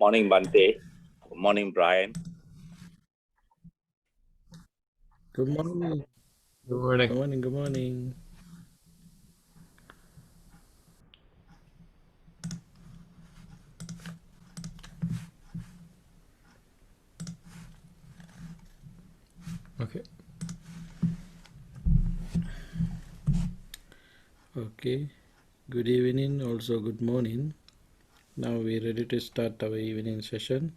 morning, Bhante. Good morning, Brian. Good morning. Good morning. Good morning. Good morning. Okay. Okay. Good evening. Also, good morning. Now we're ready to start our evening session.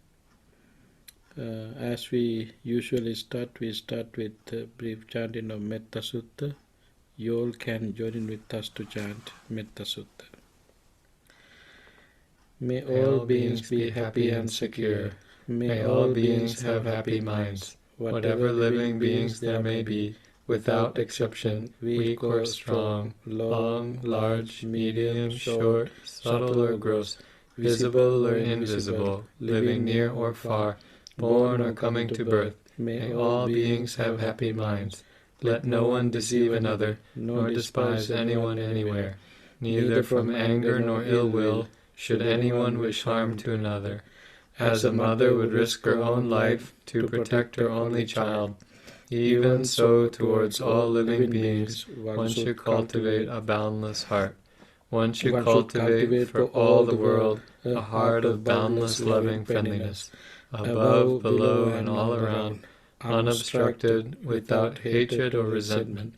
As we usually start, we start with a brief chanting of Metta Sutta. You all can join in with us to chant Metta Sutta. May all beings be happy and secure. May all beings have happy minds. Whatever living beings there may be, without exception, weak or strong, long, large, medium, short, subtle or gross, visible or invisible, living near or far, born or coming to birth, may all beings have happy minds. Let no one deceive another, nor despise anyone anywhere, neither from anger nor ill will should anyone wish harm to another. As a mother would risk her own life to protect her only child, even so towards all living beings one should cultivate a boundless heart. One should cultivate for all the world a heart of boundless loving friendliness, above, below, and all around, unobstructed, without hatred or resentment,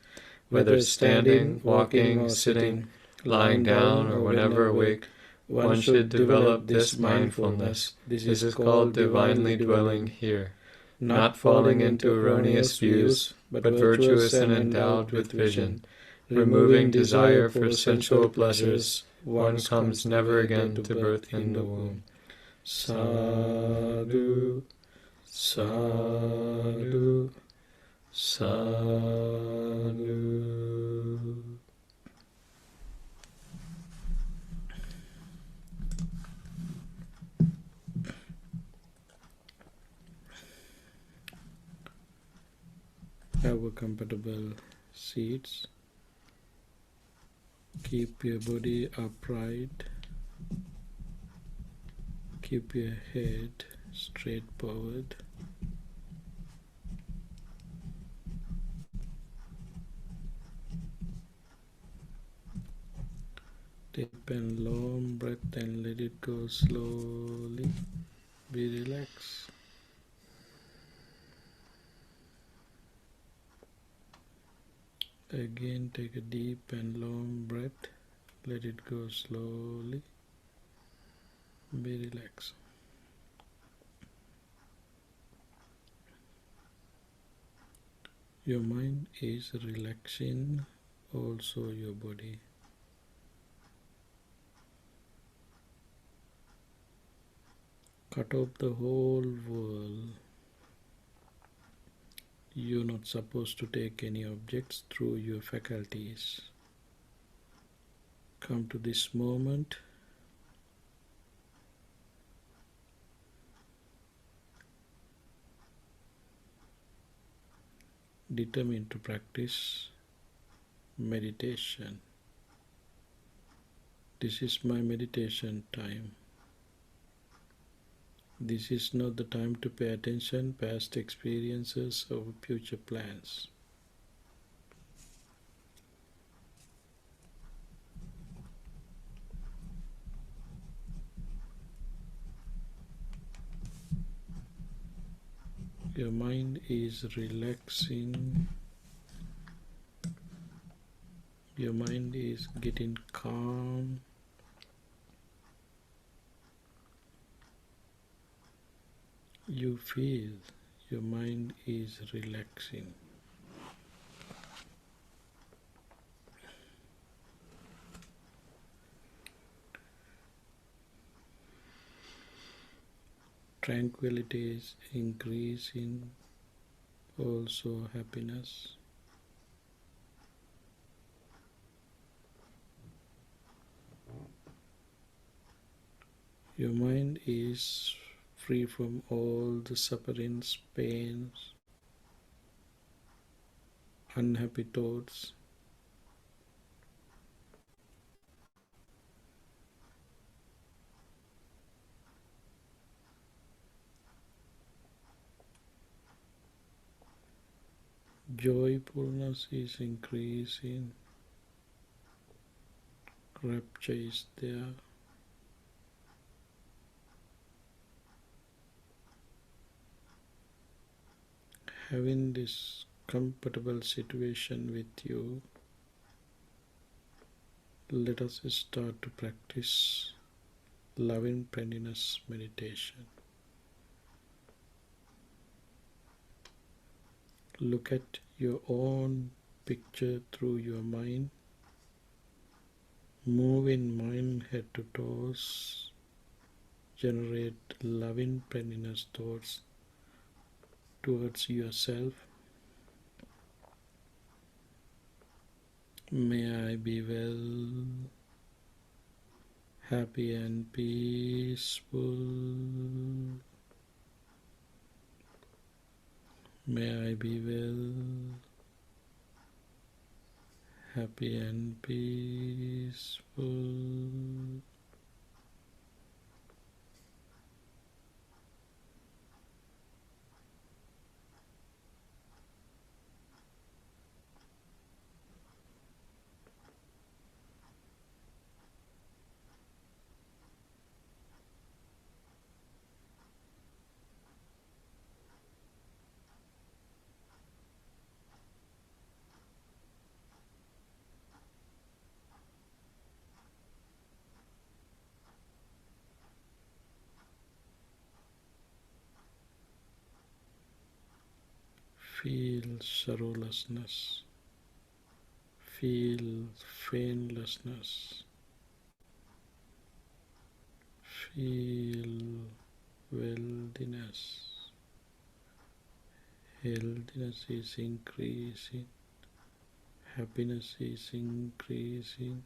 whether standing, walking, or sitting, lying down, or whenever awake. One should develop this mindfulness. This is called divinely dwelling here, not falling into erroneous views, but virtuous and endowed with vision. Removing desire for sensual pleasures, one comes never again to birth in the womb. Sadhu, sadhu, sadhu. Have a comfortable seats. Keep your body upright. Keep your head straight forward. Deep and long breath and let it go slowly. Be relaxed. Again, take a deep and long breath. Let it go slowly. Be relaxed. Your mind is relaxing, also your body. Cut off the whole world. You're not supposed to take any objects through your faculties. Come to this moment. Determined to practice meditation. This is my meditation time. This is not the time to pay attention to past experiences or future plans. Your mind is relaxing. Your mind is getting calm. You feel your mind is relaxing. Tranquility is increasing, also happiness. Your mind is free from all the sufferings, pains, unhappy thoughts. Joyfulness is increasing. Rapture is there. Having this comfortable situation with you, let us start to practice loving friendliness meditation. Look at your own picture through your mind. Move in mind head to toes. Generate loving friendliness thoughts towards yourself. May I be well, happy and peaceful. May I be well, happy and peaceful. Feel sorrowlessness. Feel painlessness. Feel wealthiness. Healthiness is increasing. Happiness is increasing.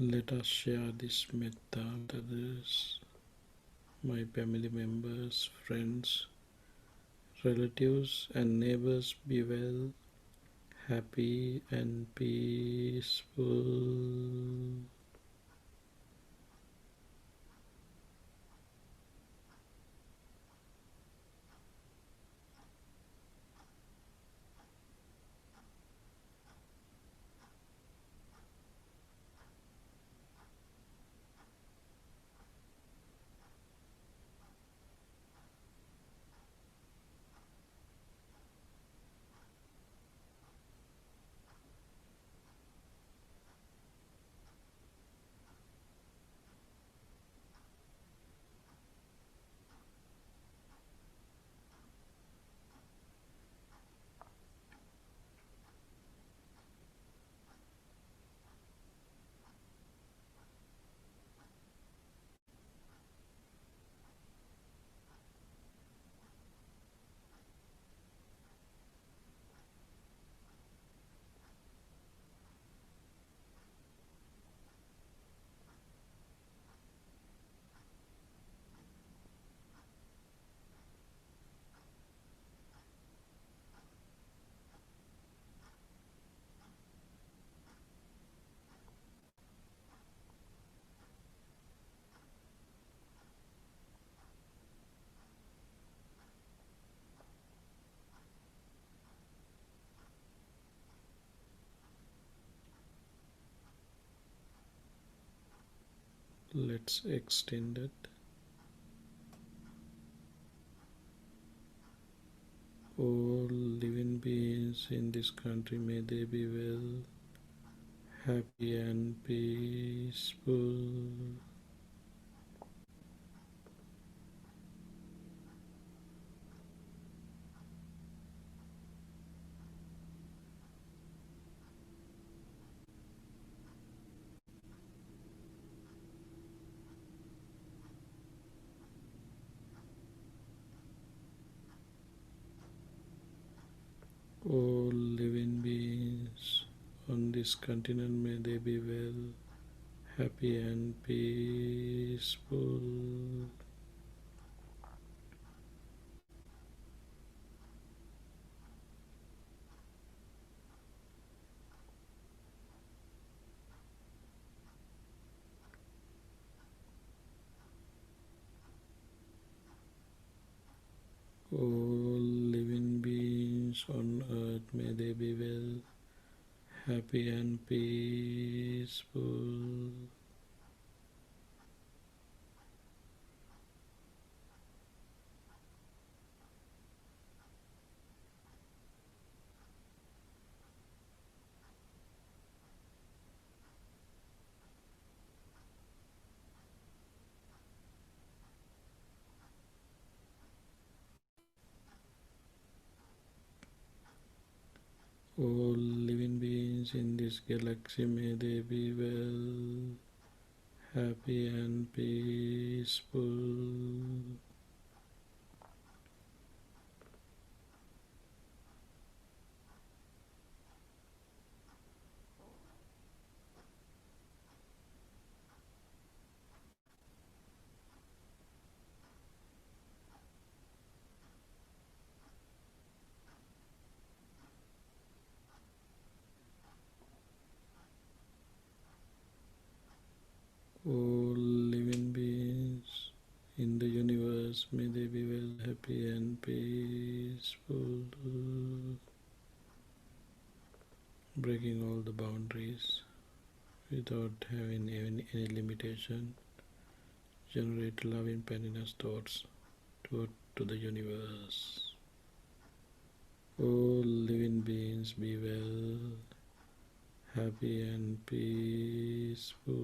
Let us share this metta with others, my family members, friends, relatives and neighbors. Be well, happy and peaceful. Let's extend it. All living beings in this country, may they be well, happy and peaceful. All living beings on this continent, may they be well, happy and peaceful. All living beings on earth, may they be well, happy and peaceful. All living beings in this galaxy, may they be well, happy and peaceful. All living beings in the universe, may they be well, happy and peaceful. Breaking all the boundaries without having any limitation. Generate loving peniness thoughts to the universe. All living beings be well, happy and peaceful.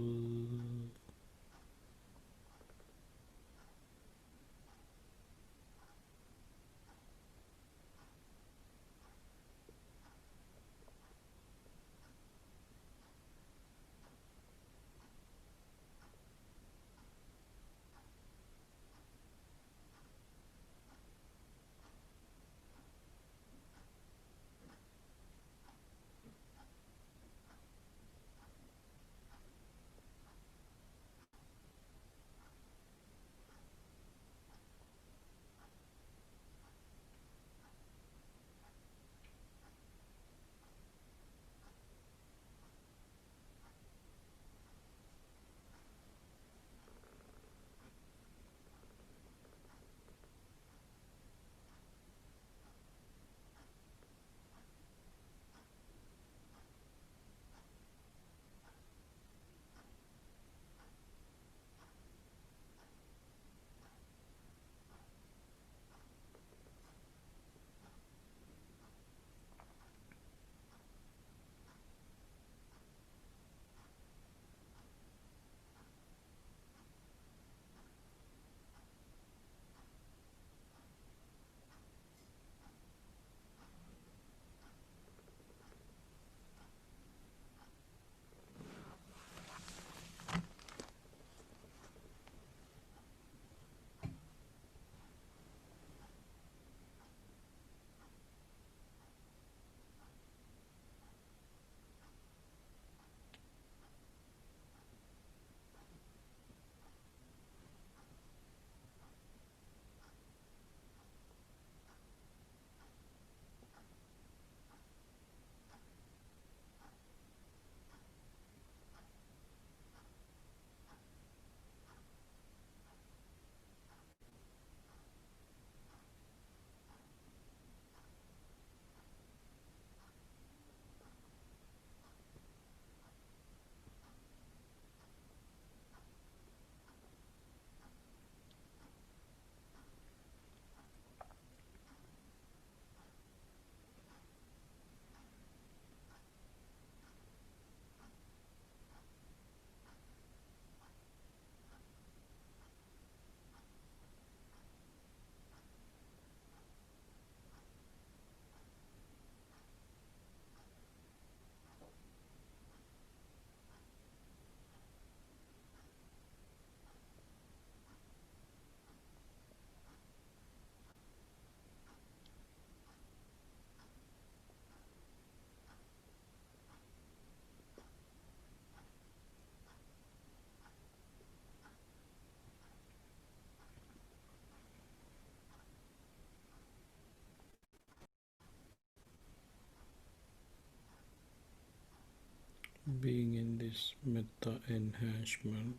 this metta enhancement,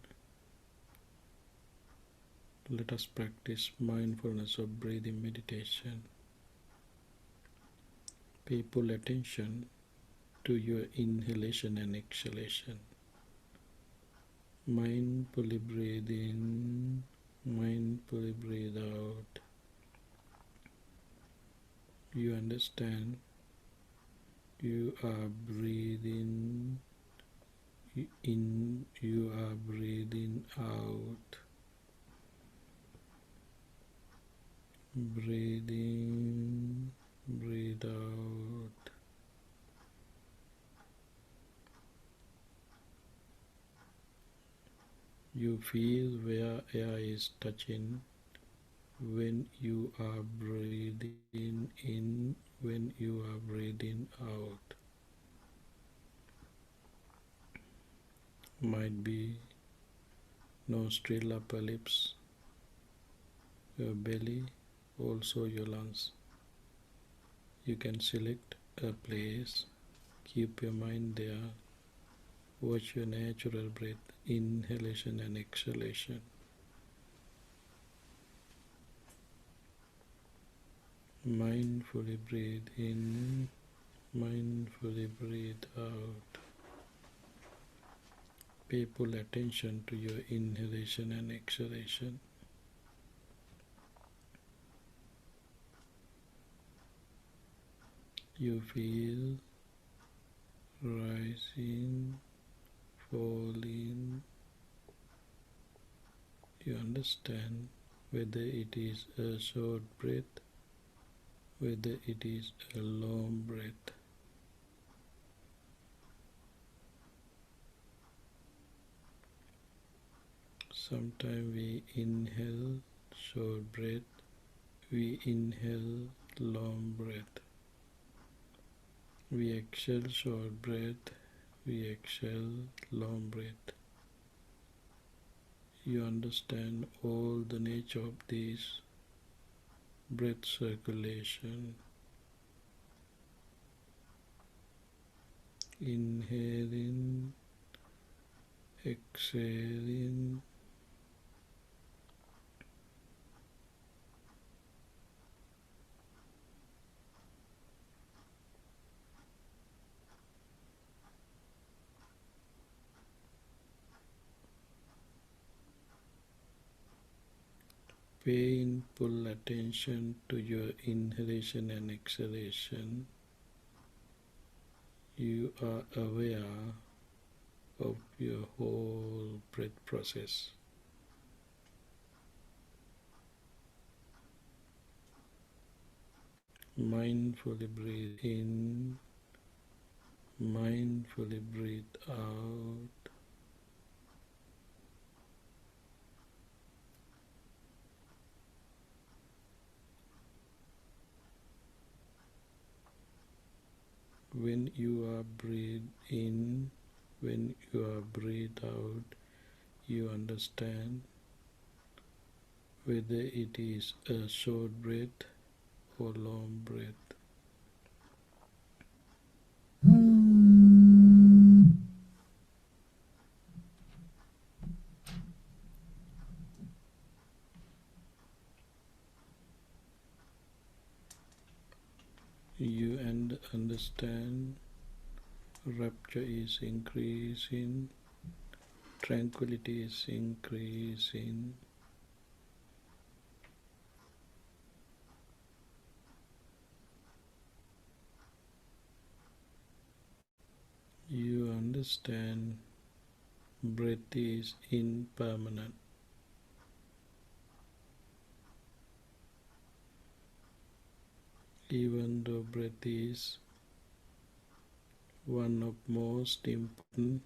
let us practice mindfulness of breathing meditation. Pay full attention to your inhalation and exhalation. Mindfully breathe in, mindfully breathe out. You understand you are breathing in, you are breathing out. Breathe in, breathe out. You feel where air is touching when you are breathing in, when you are breathing out. Might be nostril, upper lips, your belly, also your lungs. You can select a place, keep your mind there, watch your natural breath, inhalation and exhalation. Mindfully breathe in, mindfully breathe out. Pay full attention to your inhalation and exhalation. You feel rising, falling. You understand whether it is a short breath, whether it is a long breath. Sometimes we inhale short breath, we inhale long breath. We exhale short breath, we exhale long breath. You understand all the nature of this breath circulation. Inhaling, exhaling. Paying full attention to your inhalation and exhalation, you are aware of your whole breath process. Mindfully breathe in, mindfully breathe out. When you are breathe in, when you are breathe out, you understand whether it is a short breath or long breath. You understand rapture is increasing, tranquility is increasing. You understand breath is impermanent. Even though breath is one of most important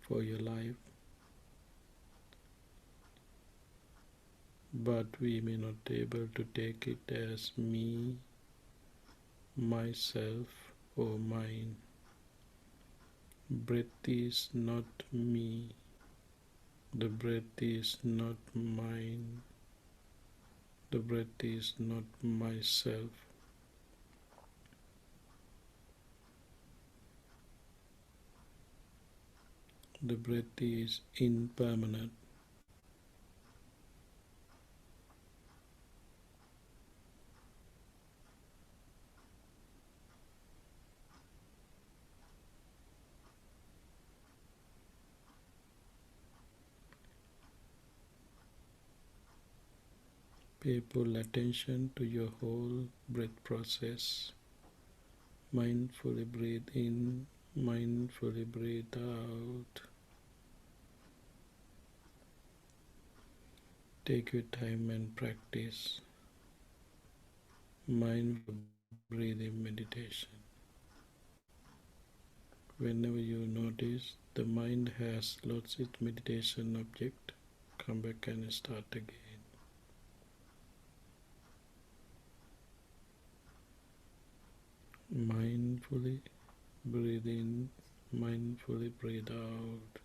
for your life, but we may not be able to take it as me, myself, or mine. Breath is not me. The breath is not mine. The breath is not myself. The breath is impermanent. Pay full attention to your whole breath process. Mindfully breathe in, mindfully breathe out. Take your time and practice mindful breathing meditation. Whenever you notice the mind has lost its meditation object, come back and start again. Mindfully breathe in, mindfully breathe out.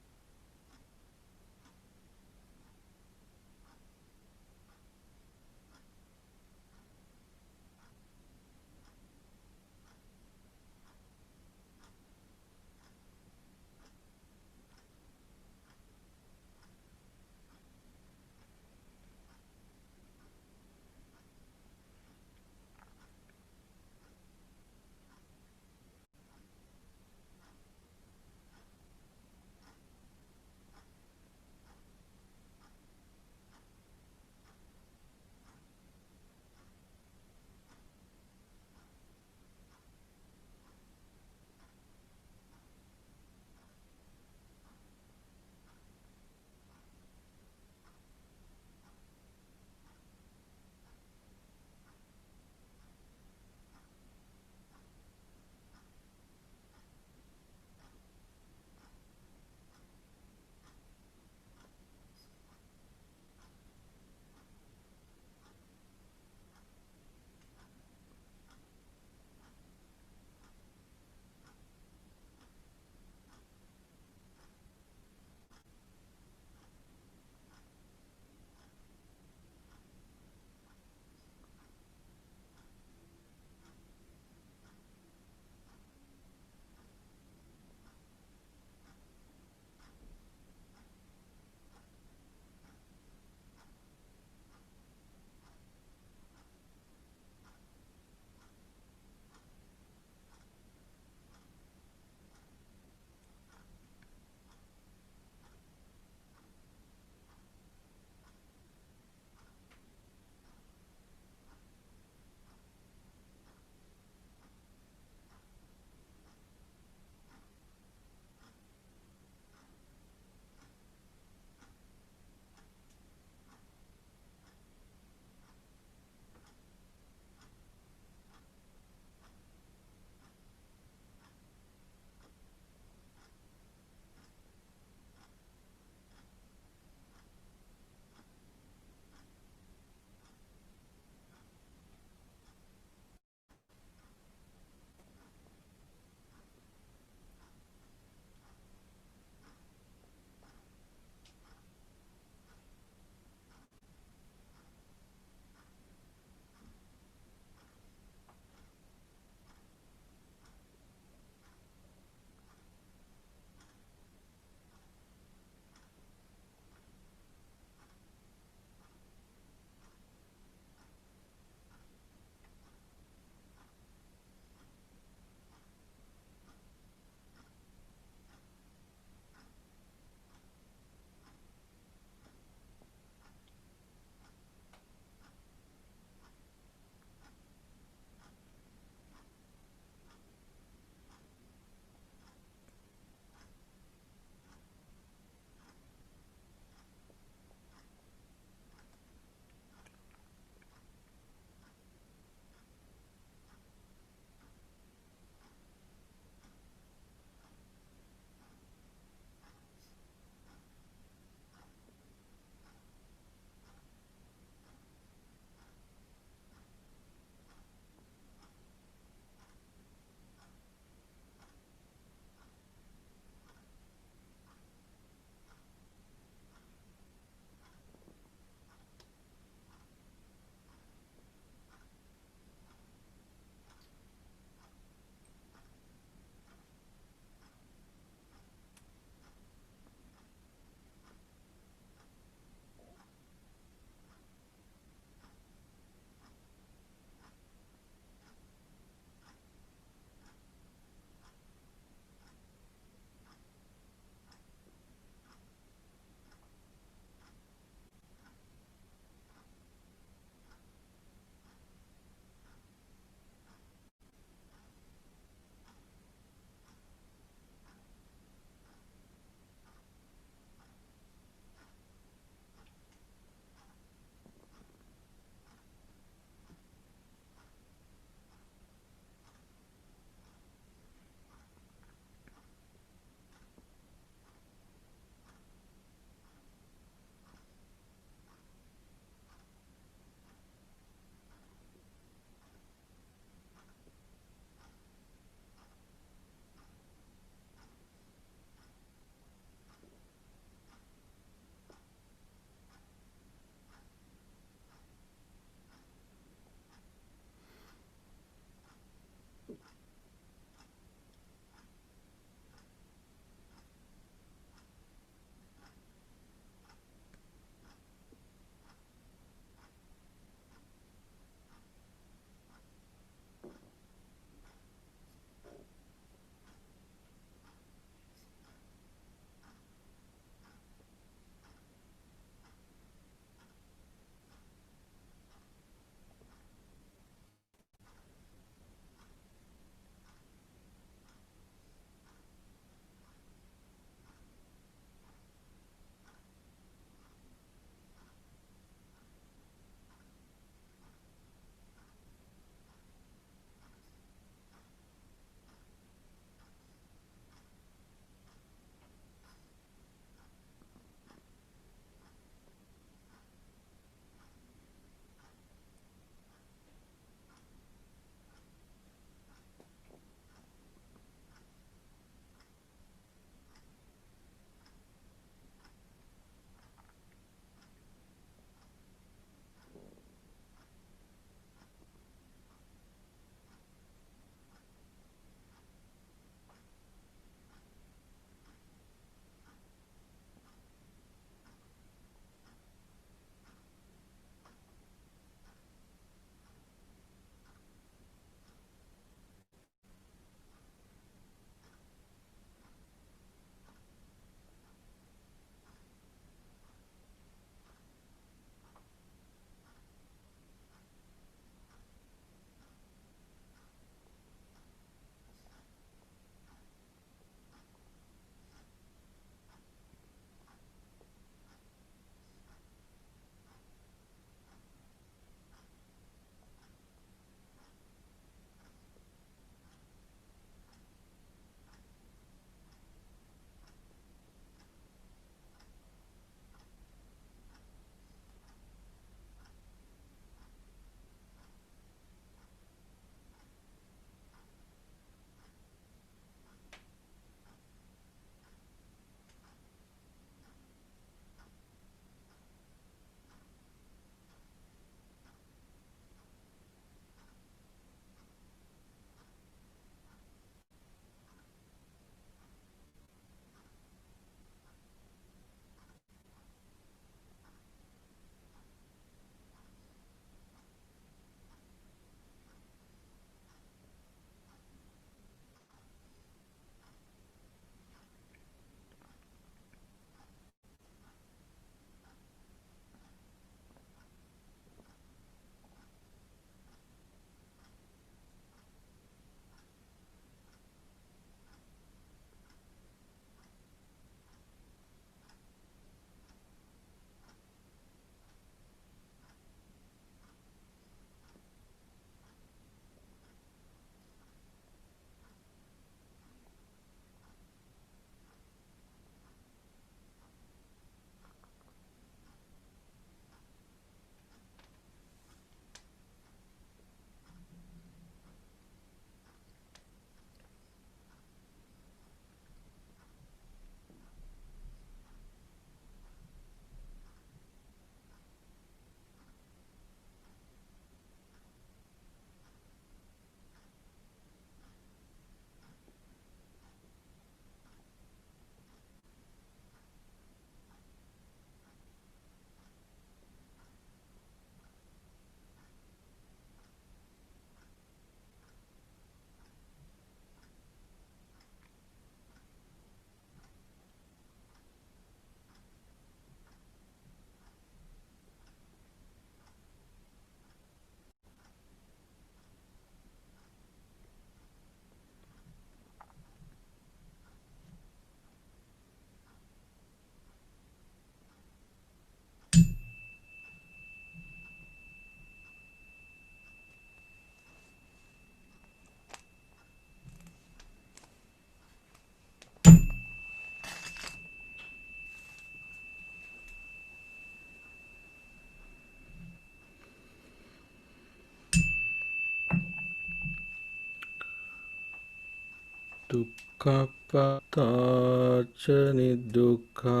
Dukkhapattaca nidukkha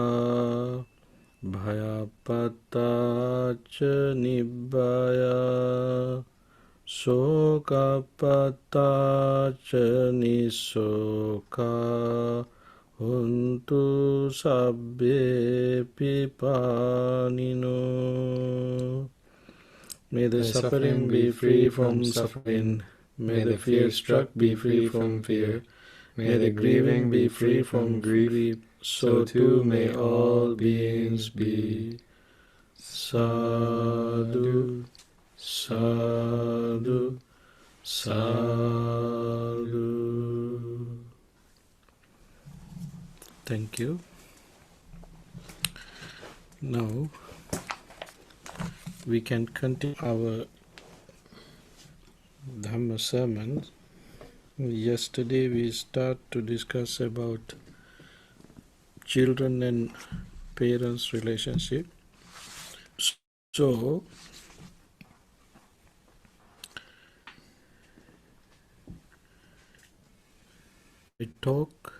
Bhayapattaca nibbaya Sokapattaca nisoka Untu sabbe pipanino. May the suffering be free from suffering. May the fear struck be free from fear. May the grieving be free from grief. So too may all beings be. Sadhu, sadhu, sadhu. Thank you. Now we can continue our Dhamma sermon. Yesterday we start to discuss about children and parents relationship. So we talk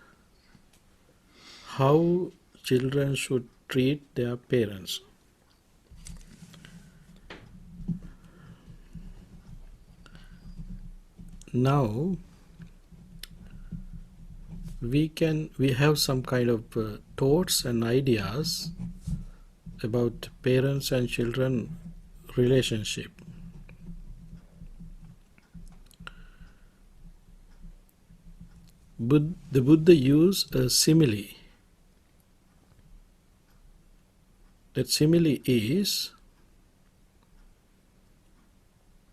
how children should treat their parents. Now we have some kind of thoughts and ideas about parents and children relationship. The Buddha used a simile. That simile is,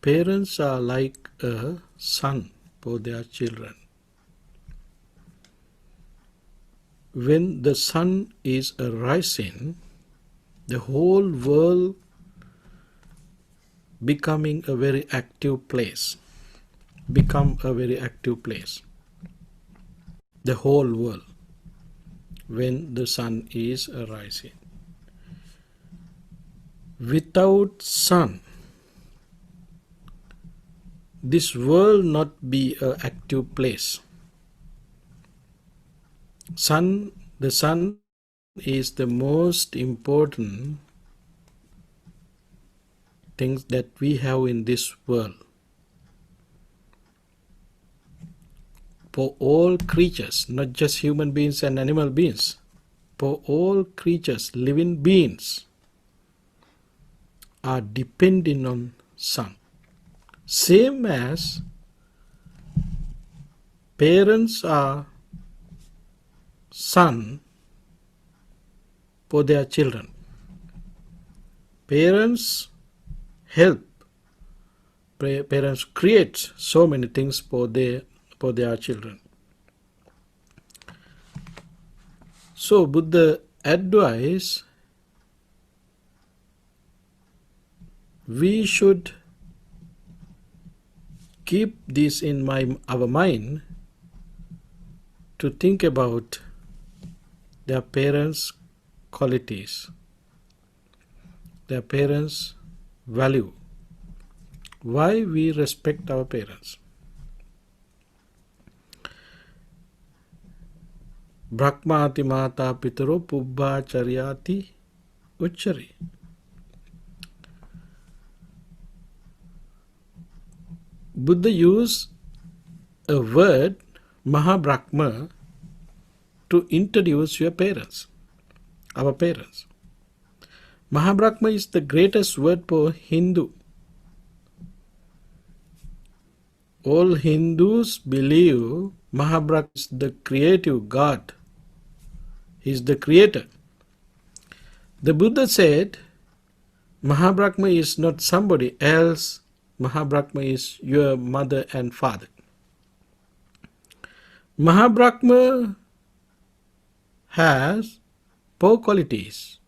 parents are like a sun for their children. When the sun is rising, the whole world become a very active place. The whole world, when the sun is rising. Without sun, this world not be an active place. The sun is the most important things that we have in this world. For all creatures, not just human beings and animal beings, for all creatures, living beings are depending on sun. Same as parents are sun for their children. Parents help. Parents create so many things for their children. So Buddha advised we should keep this in our mind to think about their parents' qualities, their parents' value, why we respect our parents. Brahmati mata pitaro pubbha charyati uchari. Buddha used a word, Mahabrahma, to introduce your parents, our parents. Mahabrahma is the greatest word for Hindu. All Hindus believe Mahabrahma is the creative God. He is the creator. The Buddha said, Mahabrahma is not somebody else. Mahabrahma is your mother and father. Mahabrahma has 4 qualities: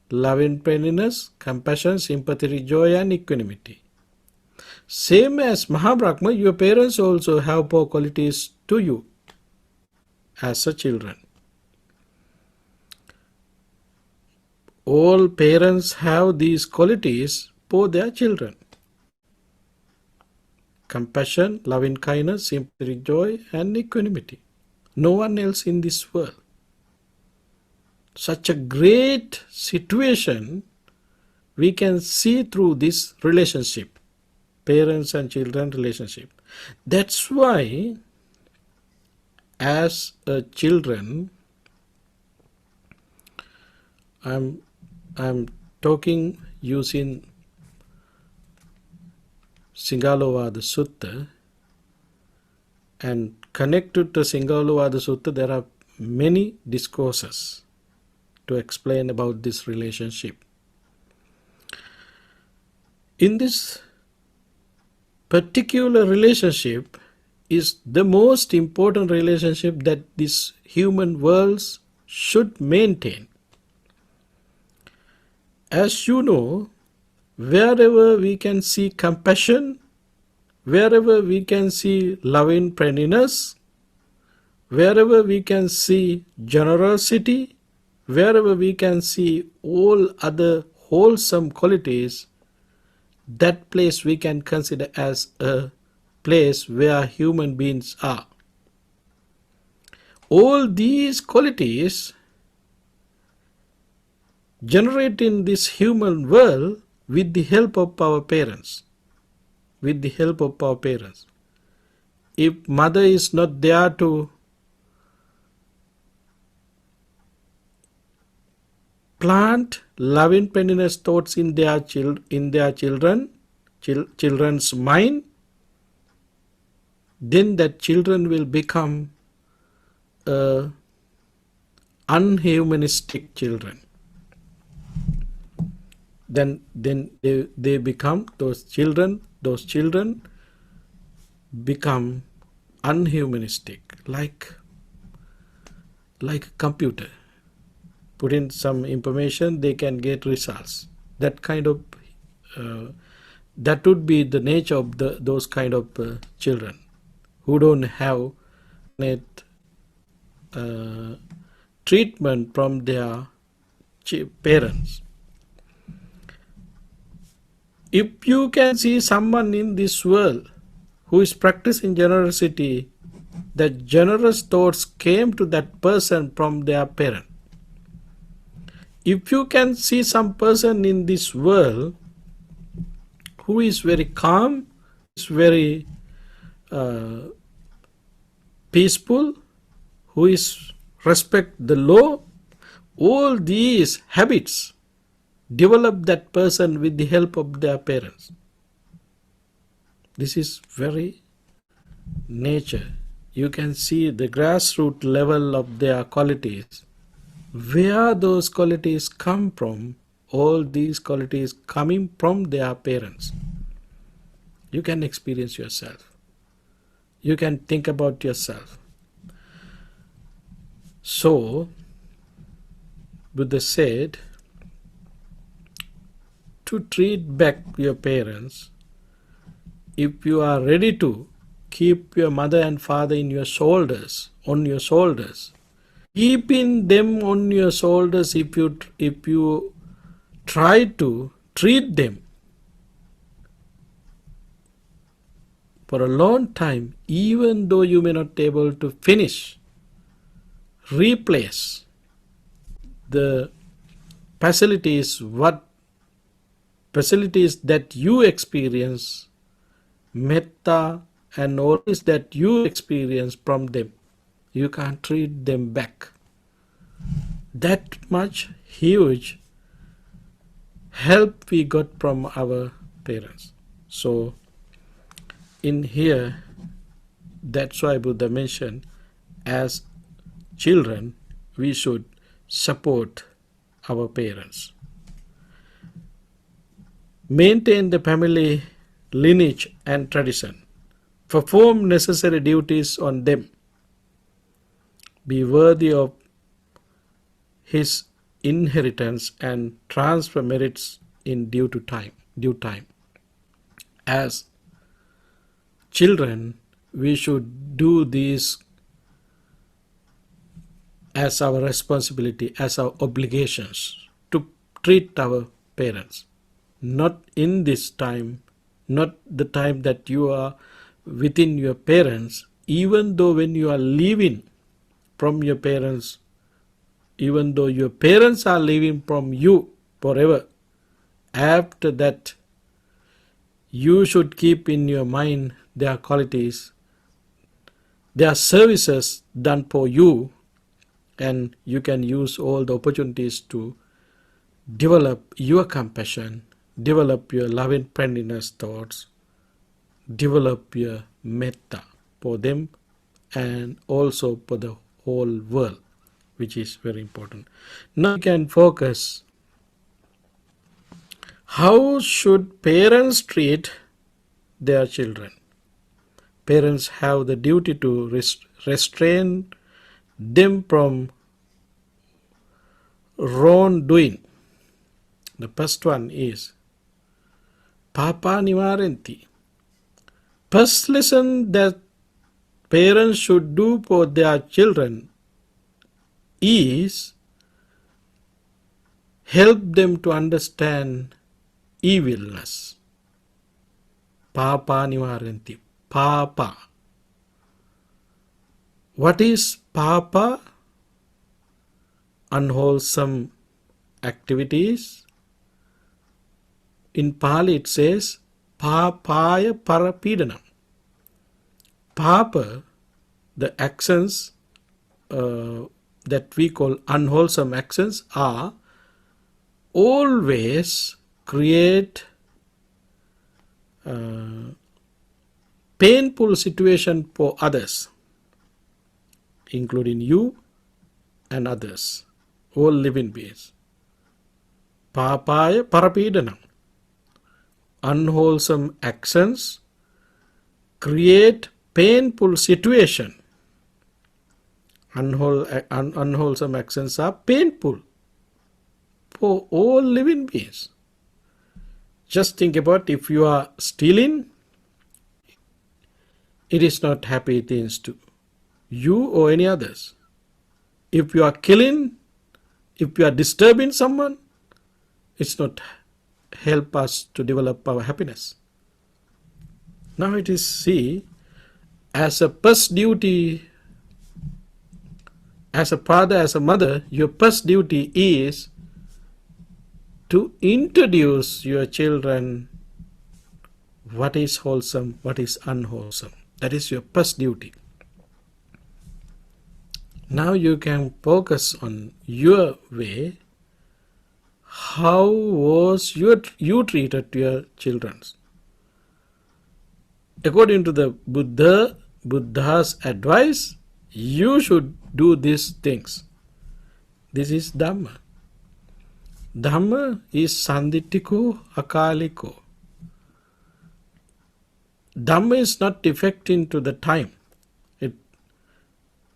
loving friendliness, compassion, sympathy, joy, and equanimity. Same as Mahabrahma, your parents also have 4 qualities to you as a children. All parents have these qualities for their children: compassion, loving kindness, sympathy, joy, and equanimity. No one else in this world. Such a great situation we can see through this relationship, parents and children relationship. That's why as a children, I'm talking using Singalovada Sutta, and connected to Singalovada Sutta there are many discourses to explain about this relationship. In this particular relationship is the most important relationship that this human worlds should maintain. As you know, wherever we can see compassion, wherever we can see loving friendliness, wherever we can see generosity, wherever we can see all other wholesome qualities, that place we can consider as a place where human beings are. All these qualities generate in this human world with the help of our parents. With the help of our parents. If mother is not there to plant loving friendliness thoughts in their children's mind, then that children will become unhumanistic children. Then they become those children become unhumanistic, like a computer. Put in some information, they can get results. That kind of that would be the nature of those kind of children who don't have treatment from their parents. If you can see someone in this world who is practicing generosity, that generous thoughts came to that person from their parent. If you can see some person in this world who is very calm, is very peaceful, who is respect the law, all these habits develop that person with the help of their parents. This is very nature. You can see the grassroots level of their qualities. Where those qualities come from, all these qualities coming from their parents. You can experience yourself. You can think about yourself. So, Buddha said, to treat back your parents, if you are ready to keep your mother and father in your shoulders, on your shoulders, keeping them on your shoulders, if you try to treat them for a long time, even though you may not be able to finish, replace the facilities that you experience, metta and all this that you experience from them, you can't treat them back. That much huge help we got from our parents. So in here, that's why Buddha mentioned, as children we should support our parents. Maintain the family lineage and tradition. Perform necessary duties on them. Be worthy of his inheritance and transfer merits in due time. As children, we should do these as our responsibility, as our obligations to treat our parents. Not in this time, not the time that you are within your parents, even though when you are living from your parents, even though your parents are living from you forever, after that, you should keep in your mind their qualities, their services done for you, and you can use all the opportunities to develop your compassion, develop your loving friendliness thoughts, develop your metta for them and also for the whole world, which is very important. Now you can focus. How should parents treat their children? Parents have the duty to restrain them from wrongdoing. The first one is Papa Nivaranti. First lesson that parents should do for their children is help them to understand evilness. Papa Nivaranti. Papa. What is Papa? Unwholesome activities. In Pali it says Papaya Parapidanam. Papa, the actions that we call unwholesome actions, are always create painful situation for others, including you and others, all living beings. Papaya Parapidanam. Unwholesome actions create painful situation. Unwholesome actions are painful for all living beings. Just think about, if you are stealing, it is not happy things to you or any others. If you are killing, if you are disturbing someone, it's not help us to develop our happiness. Now it is, see, as a first duty, as a father, as a mother, your first duty is to introduce your children what is wholesome, what is unwholesome. That is your first duty. Now you can focus on your way. How was you treated your children? According to the Buddha's advice, you should do these things. This is Dhamma. Dhamma is Sanditiko Akaliko. Dhamma is not defecting to the time.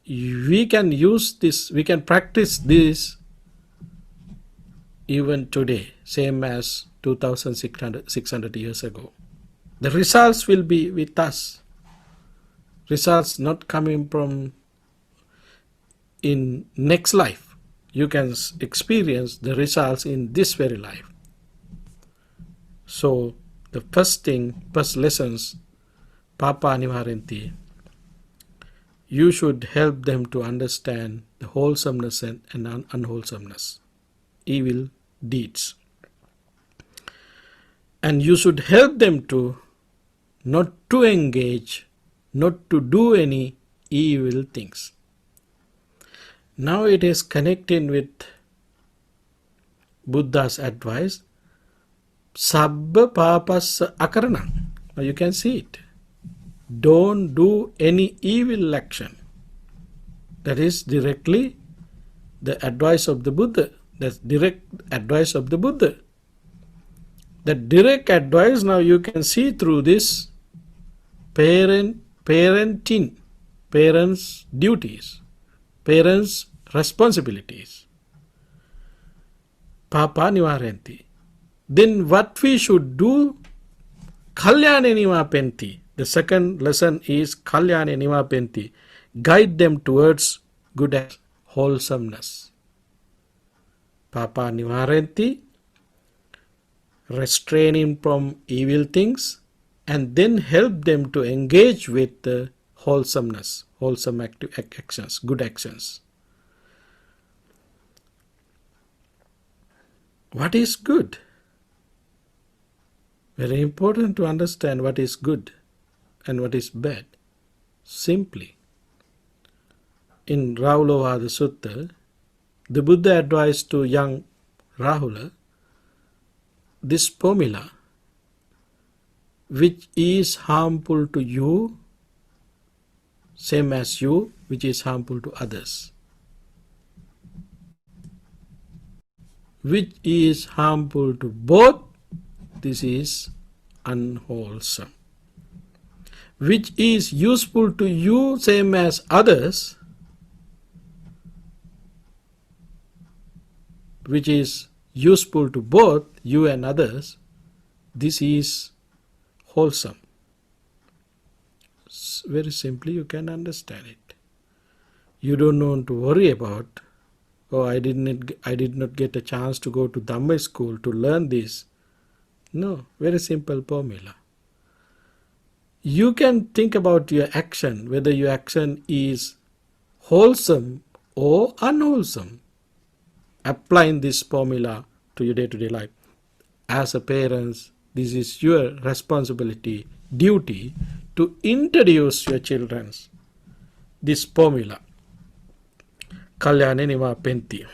We can use this, we can practice this even today, same as 2,600 years ago. The results will be with us. Results not coming from in next life. You can experience the results in this very life. So the first lessons, Papa Nivaranti, you should help them to understand the wholesomeness and unwholesomeness, evil deeds. And you should help them to not to engage, not to do any evil things. Now it is connecting with Buddha's advice, Sabba Papasa Akarana. Now you can see it. Don't do any evil action. That is directly the advice of the Buddha. That's direct advice of the Buddha. That direct advice now you can see through this parenting, parents' duties, parents' responsibilities. Papa Nivaranti. Then what we should do? Kalyane Nivapenti. The second lesson is Kalyane Nivapenti. Guide them towards good acts, wholesomeness. Papa Nivaranti. Restraining from evil things, and then help them to engage with the wholesomeness, wholesome actions, good actions. What is good? Very important to understand what is good and what is bad. Simply, in Rahulavada Sutta, the Buddha advised to young Rahula this formula: which is harmful to you, same as you, which is harmful to others. Which is harmful to both, this is unwholesome. Which is useful to you, same as others, which is useful to both you and others, this is wholesome. Very simply you can understand it. You don't want to worry about, oh, I did not get a chance to go to Dhamma school to learn this. No, very simple formula. You can think about your action, whether your action is wholesome or unwholesome, applying this formula to your day-to-day life. As a parent, this is your responsibility, duty to introduce your children this formula. Kalyanenima penti.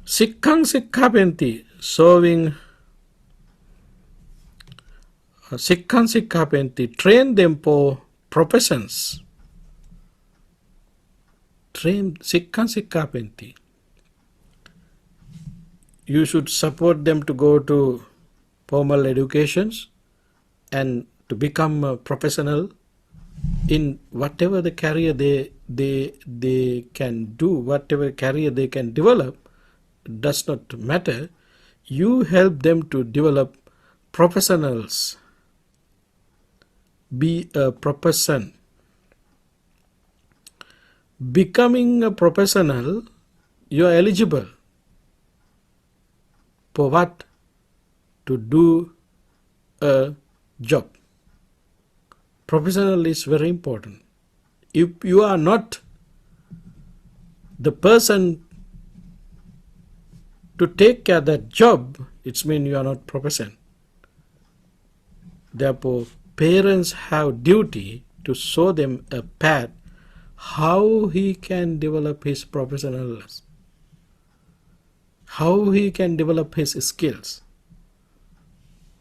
Sikkang sikha penti, serving. Sikkang sikha penti, train them for professions. Train sikkang sikha penti. You should support them to go to formal educations and to become a professional in whatever the career they can do, whatever career they can develop, does not matter. You help them to develop professionals. Be a profession. Becoming a professional, you are eligible. For what? To do a job. Professional is very important. If you are not the person to take care of that job, it means you are not professional. Therefore, parents have duty to show them a path how he can develop his professionalism, how he can develop his skills,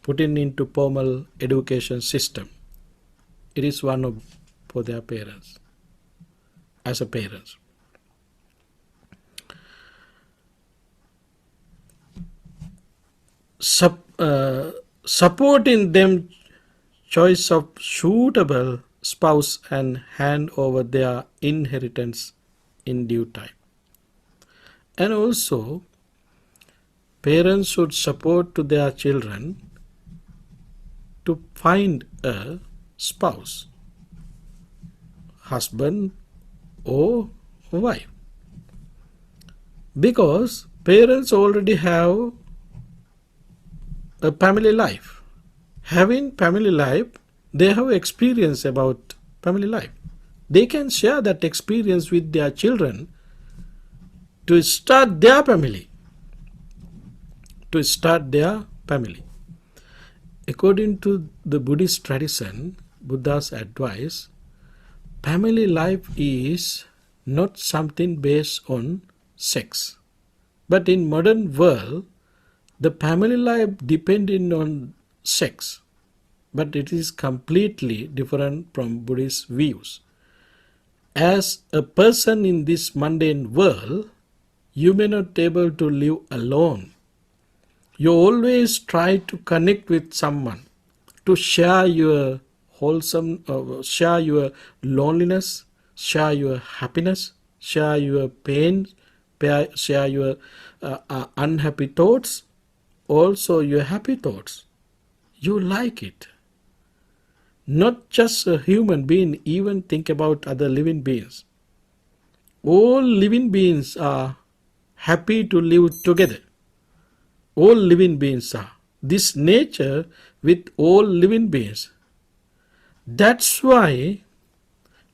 putting into formal education system. It is one of for their parents, as a parents. Supporting them choice of suitable spouse and hand over their inheritance in due time. And also, parents should support to their children to find a spouse, husband or wife, because parents already have a family life. Having family life, they have experience about family life. They can share that experience with their children to start their family. According to the Buddhist tradition, Buddha's advice, family life is not something based on sex. But in modern world, the family life depending on sex. But it is completely different from Buddhist views. As a person in this mundane world, you may not be able to live alone. You always try to connect with someone, to share your share your loneliness, share your happiness, share your pain, share your unhappy thoughts, also your happy thoughts. You like it. Not just a human being, even think about other living beings. All living beings are happy to live together. All living beings are. This nature with all living beings. That's why,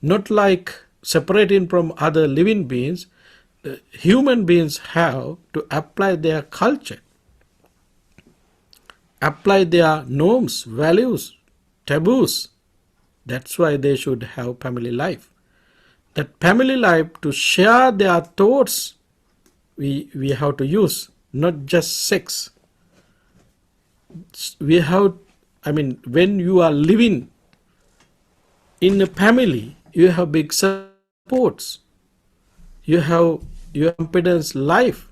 not like separating from other living beings, the human beings have to apply their culture, apply their norms, values, taboos. That's why they should have family life. That family life, to share their thoughts, we have to use, not just sex. We have, when you are living in a family, you have big supports. You have your competence life.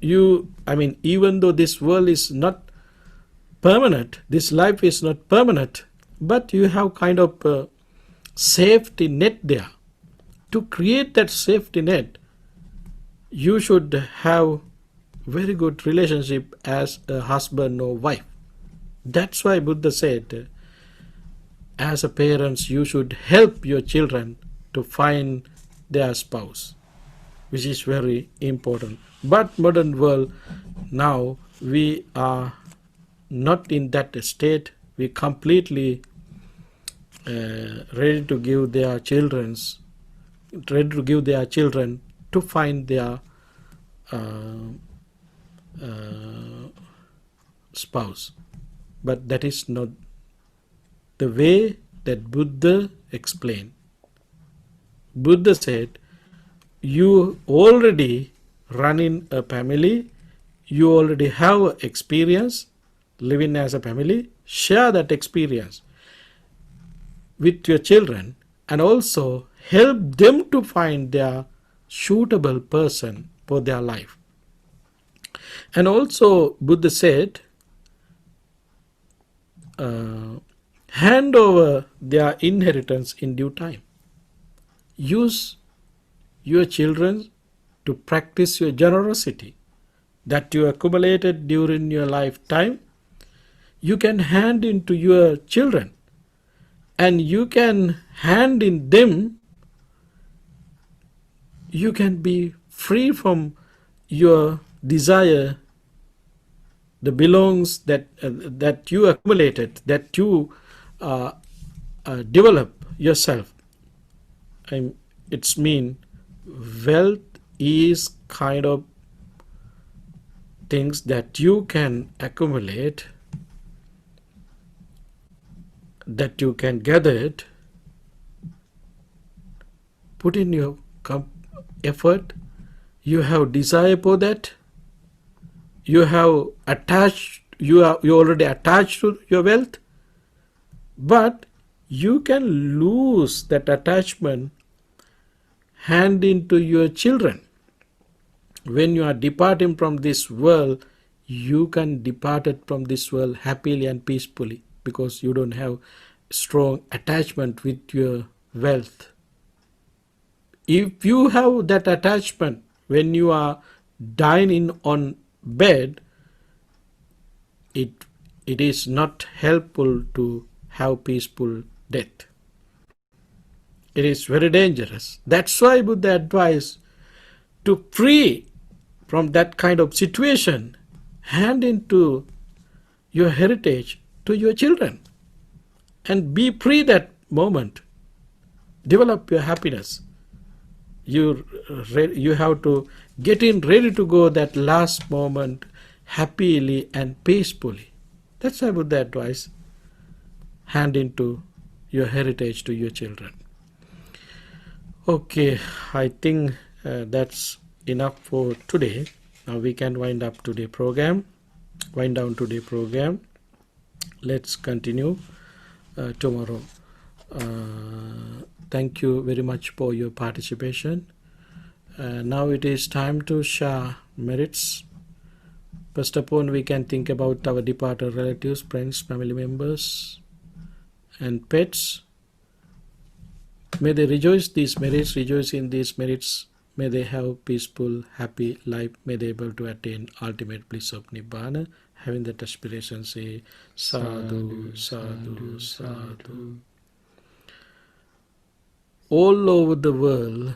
Even though this world is not permanent, this life is not permanent, but you have kind of a safety net there. To create that safety net, you should have very good relationship as a husband or wife. That's why Buddha said, as a parents, you should help your children to find their spouse, which is very important. But modern world, now we are not in that state. We completely ready to give their children to find their spouse. But that is not the way that Buddha explained. Buddha said, you already running a family, you already have experience living as a family, share that experience with your children and also help them to find their suitable person for their life. And also Buddha said, hand over their inheritance in due time. Use your children to practice your generosity that you accumulated during your lifetime. You can hand into your children, and you can hand in them. You can be free from your desire, the belongs that you accumulated, that you develop yourself. It's mean wealth is kind of things that you can accumulate, that you can gather it, put in your effort, you have desire for that, you have attached, you already attached to your wealth, but you can lose that attachment, hand into your children. When you are departing from this world, you can depart from this world happily and peacefully, because you don't have strong attachment with your wealth. If you have that attachment when you are dying on bed, it is not helpful to have peaceful death. It is very dangerous. That's why Buddha advised to free from that kind of situation, hand into your heritage to your children and be free that moment. Develop your happiness. You have to get in ready to go that last moment happily and peacefully. That's why Buddha advised, hand into your heritage to your children. Okay, I think that's enough for today. Now we can wind down today's program. Let's continue tomorrow. Thank you very much for your participation. Now it is time to share merits. First of all, we can think about our departed relatives, friends, family members, and pets. May they rejoice in these merits. May they have peaceful, happy life. May they be able to attain ultimate bliss of Nibbana. Having that aspiration, say, Sadhu, Sadhu, Sadhu. All over the world,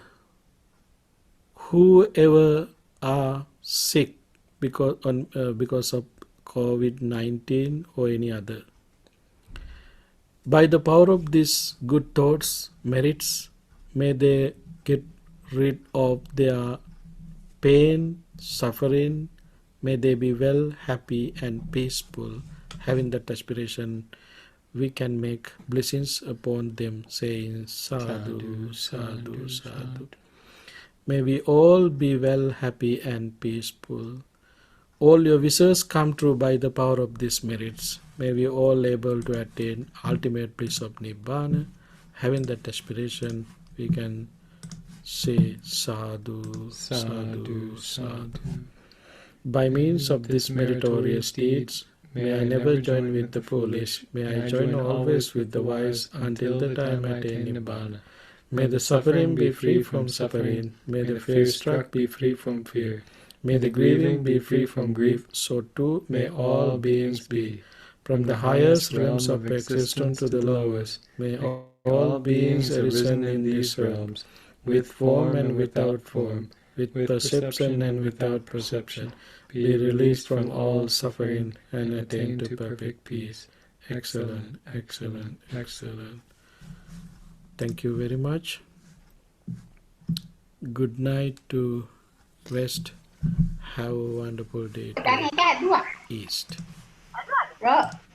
whoever are sick because of COVID-19 or any other, By the power of these good thoughts, merits, may they get rid of their pain, suffering, may they be well, happy and peaceful. Having that aspiration, we can make blessings upon them, saying sadhu, sadhu, sadhu. May we all be well, happy and peaceful. All your wishes come true by the power of these merits. May we all able to attain ultimate bliss of Nibbana. Having that aspiration, we can say sadhu, sadhu, sadhu. By means of these meritorious deeds, may I never join with the foolish. May I join always with the wise until the time I attain Nibbana. May the suffering be free from suffering. May the fear-struck be free from fear. May the grieving be free from grief. So too may all beings be. From the highest realms of existence to the lowest, may all beings arisen in these realms, with form and without form, with perception and without perception, be released from all suffering and attain to perfect peace. Excellent, excellent, excellent. Thank you very much. Good night to West. Have a wonderful day to East. Rồi.